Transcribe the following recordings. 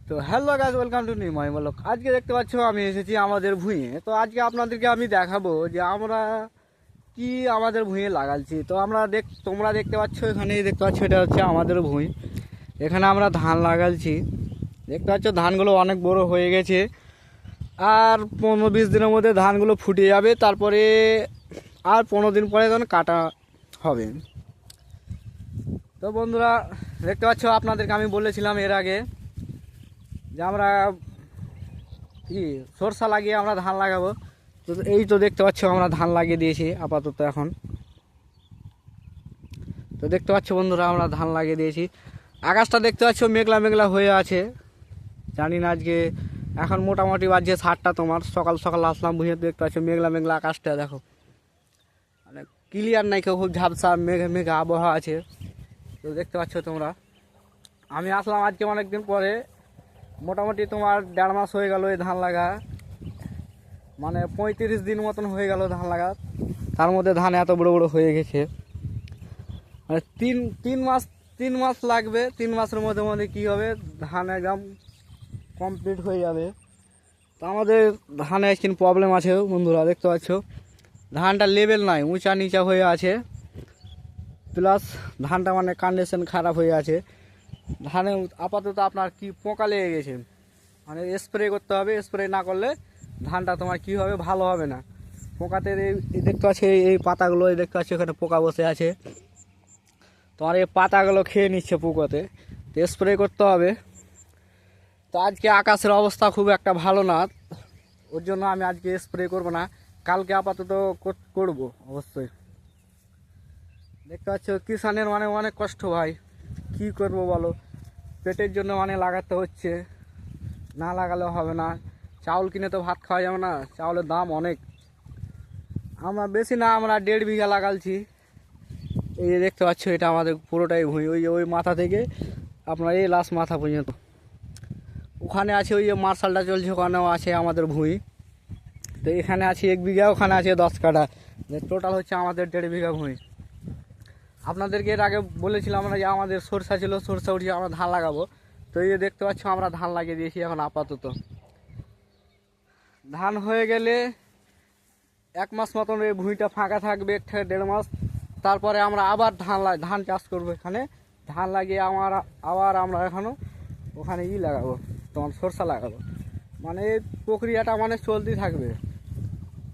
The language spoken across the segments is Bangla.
তো hello guys, welcome to new my blog. আজকে দেখতে পাচ্ছ আমি এসেছি আমাদের ভুঁইয়ে। তো আজকে আপনাদেরকে আমি দেখাবো যে আমরা কি আমাদের ভুঁইয়ে লাগাচ্ছি। তো তোমরা দেখতে পাচ্ছ, এখানেই দেখতে পাচ্ছ, এটা হচ্ছে আমাদের ভুঁই। এখানে আমরা ধান লাগাচ্ছি। দেখতে পাচ্ছ ধানগুলো অনেক বড় হয়ে গেছে, আর 15-20 দিনের মধ্যে ধানগুলো ফুটে যাবে। তারপরে আর 15 দিন পরে তখন কাটা হবে। তো বন্ধুরা দেখতে পাচ্ছ, আপনাদেরকে আমি বলেছিলাম এর আগে যে আমরা কি সরষা লাগিয়ে আমরা ধান লাগাবো। তো এই তো দেখতে পাচ্ছ আমরা ধান লাগিয়ে দিয়েছি আপাতত এখন। তো দেখতে পাচ্ছ বন্ধুরা, আমরা ধান লাগিয়ে দিয়েছি। আকাশটা দেখতে পাচ্ছ মেঘলা মেঘলা হয়ে আছে। জানি না আজকে, এখন মোটামুটি বাজছে 7টা। তোমার সকাল সকাল আসলাম বুঝে, দেখতে পাচ্ছ মেঘলা মেঘলা আকাশটা দেখো, মানে ক্লিয়ার নাই, কেউ খুব ঝাপসা মেঘে মেঘে আবহাওয়া আছে। তো দেখতে পাচ্ছ তোমরা, আমি আসলাম আজকে অনেক দিন পরে। মোটামুটি তোমার 1.5 মাস হয়ে গেল এই ধান লাগা, মানে 35 দিন মতন হয়ে গেল ধান লাগা। তার মধ্যে ধান এত বড় বড় হয়ে গেছে, মানে তিন মাস লাগবে। 3 মাসের মধ্যে মধ্যে কী হবে, ধান একদম কমপ্লিট হয়ে যাবে। তো আমাদের ধানে একদিন প্রবলেম আছে বন্ধুরা, দেখতে পাচ্ছ ধানটা লেভেল নাই, উঁচা নিচা হয়ে আছে। প্লাস ধানটা মানে কন্ডিশন খারাপ হয়ে আছে। ধানে আপাতত আপনার কি পোকা লেগে গেছে, মানে স্প্রে করতে হবে। স্প্রে না করলে ধানটা তোমার কি হবে, ভালো হবে না। পোকাতে এই দেখতে পাচ্ছি এই পাতাগুলো, এই দেখতে পাচ্ছি এখানে পোকা বসে আছে। তোমার এই পাতাগুলো খেয়ে নিচ্ছে পোকাতে, তো স্প্রে করতে হবে। তো আজকে আকাশের অবস্থা খুব একটা ভালো না, ওর জন্য আমি আজকে স্প্রে করব না, কালকে আপাতত করব অবশ্যই। দেখতে পাচ্ছ কিষানের মানে অনেক কষ্ট ভাই, কি করব বলো। পেটের জন্য মানে লাগাতে হচ্ছে, না লাগালে হবে না। চাউল কিনে তো ভাত খাওয়া যাবে না, চাউলের দাম অনেক। আমরা বেশি না, আমরা 1.5 বিঘা লাগাচ্ছি। এই যে দেখতে পাচ্ছ এটা আমাদের পুরোটাই ভুঁই, ওই মাথা থেকে আপনার এই লাস্ট মাথা পর্যন্ত। ওখানে আছে ওই যে মার্শালটা চলছে, ওখানেও আছে আমাদের ভুঁই। তো এখানে আছে 1 বিঘা, ওখানে আছে 10 কাঠা, টোটাল হচ্ছে আমাদের 1.5 বিঘা ভুঁই। আপনাদেরকে এর আগে বলেছিলাম আমরা যে আমাদের সরষা ছিল, সরষা উঠিয়ে আমরা ধান লাগাবো। তো এই যে দেখতে পাচ্ছ আমরা ধান লাগিয়ে দিয়েছি এখন আপাতত। ধান হয়ে গেলে 1 মাস মতন এই ভুঁইটা ফাঁকা থাকবে, 1.5 মাস। তারপরে আমরা আবার ধান চাষ করবো এখানে। ধান লাগিয়ে আবার আমরা এখনও ওখানে লাগাবো, তোমার সরষা লাগাবো। মানে এই প্রক্রিয়াটা মানে চলতেই থাকবে,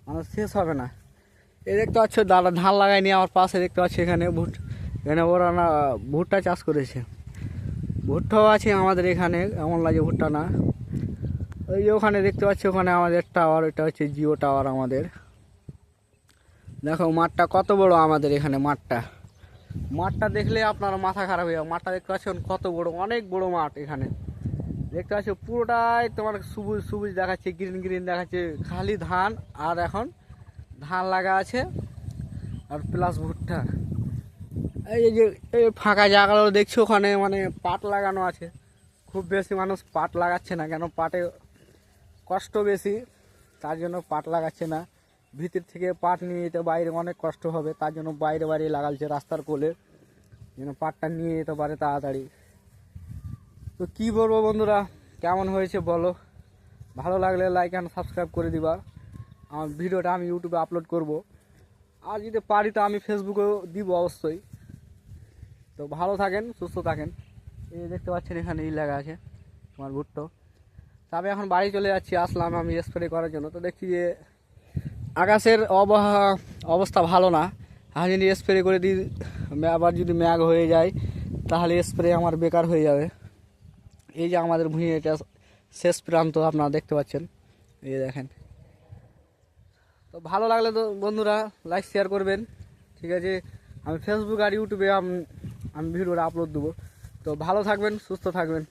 মানে শেষ হবে না। এই দেখতে পাচ্ছ দাদা ধান লাগায়নি, আমার পাশে দেখতে পাচ্ছি এখানে এখানে ওরা না ভুট্টা চাষ করেছে। ভুট্টাও আছে আমাদের এখানে, এমন লাগে ভুট্টা না। ওই যে ওখানে দেখতে পাচ্ছি, ওখানে আমাদের টাওয়ার, এটা হচ্ছে জিও টাওয়ার আমাদের। দেখো মাঠটা কত বড় আমাদের এখানে। মাঠটা দেখলে আপনার মাথা খারাপ হয়ে যাবে। মাঠটা দেখতে পাচ্ছেন কত বড়, অনেক বড় মাঠ। এখানে দেখতে পাচ্ছ পুরোটাই তোমার সবুজ সবুজ দেখাচ্ছে, গ্রিন গ্রিন দেখাচ্ছে, খালি ধান। আর এখন ধান লাগা আছে, আর প্লাস ভুট্টা। এই যে এই ফাঁকা জায়গাগুলো দেখছো, ওখানে মানে পাট লাগানো আছে। খুব বেশি মানুষ পাট লাগাচ্ছে না, কেন পাটে কষ্ট বেশি, তার জন্য পাট লাগাচ্ছে না। ভিতর থেকে পাট নিয়ে যেতে বাইরে অনেক কষ্ট হবে, তার জন্য বাইরে বাইরে লাগাচ্ছে রাস্তার কোলে, যেন পাটটা নিয়ে যেতে পারে তাড়াতাড়ি। তো কী বলবো বন্ধুরা, কেমন হয়েছে বলো। ভালো লাগলে লাইক অ্যান্ড সাবস্ক্রাইব করে দিবা। আমার ভিডিওটা আমি ইউটিউবে আপলোড করব, আর যদি পারি তো আমি ফেসবুকেও দিব অবশ্যই। তো ভালো থাকেন, সুস্থ থাকেন। এই দেখতে পাচ্ছেন এখানে লাগা আছে তোমার ভুট্টো। তবে এখন বাড়ি চলে যাচ্ছি, আসলাম আমি স্প্রে করার জন্য। তো দেখছি যে আকাশের অবস্থা ভালো না। আমি যদি স্প্রে করে দিই, আবার যদি ম্যাগ হয়ে যায়, তাহলে স্প্রে আমার বেকার হয়ে যাবে। এই যে আমাদের ভুঁই, এটা শেষ প্রান্ত আপনারা দেখতে পাচ্ছেন, এই দেখেন। তো ভালো লাগলে তো বন্ধুরা লাইক শেয়ার করবেন, ঠিক আছে। আমি ফেসবুক আর ইউটিউবে আমি ভিডিওটা আপলোড দেবো। তো ভালো থাকবেন, সুস্থ থাকবেন।